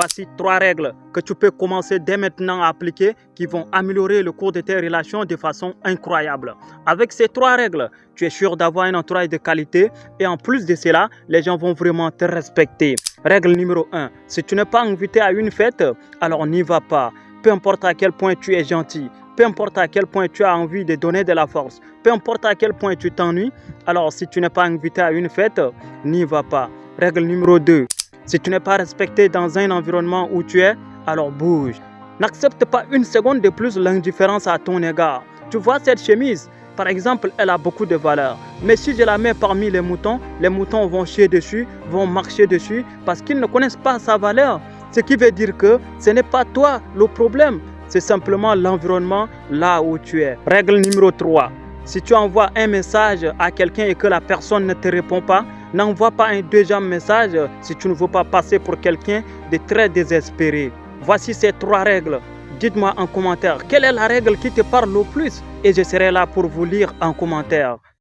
Voici 3 règles que tu peux commencer dès maintenant à appliquer qui vont améliorer le cours de tes relations de façon incroyable. Avec ces 3 règles, tu es sûr d'avoir un entourage de qualité et en plus de cela, les gens vont vraiment te respecter. Règle numéro 1, si tu n'es pas invité à une fête, alors n'y va pas. Peu importe à quel point tu es gentil, peu importe à quel point tu as envie de donner de la force, peu importe à quel point tu t'ennuies, alors si tu n'es pas invité à une fête, n'y va pas. Règle numéro 2. Si tu n'es pas respecté dans un environnement où tu es, alors bouge. N'accepte pas une seconde de plus l'indifférence à ton égard. Tu vois cette chemise, par exemple, elle a beaucoup de valeur. Mais si je la mets parmi les moutons vont chier dessus, vont marcher dessus parce qu'ils ne connaissent pas sa valeur. Ce qui veut dire que ce n'est pas toi le problème, c'est simplement l'environnement là où tu es. Règle numéro 3. Si tu envoies un message à quelqu'un et que la personne ne te répond pas, n'envoie pas un deuxième message si tu ne veux pas passer pour quelqu'un de très désespéré. Voici ces 3 règles. Dites-moi en commentaire quelle est la règle qui te parle le plus et je serai là pour vous lire en commentaire.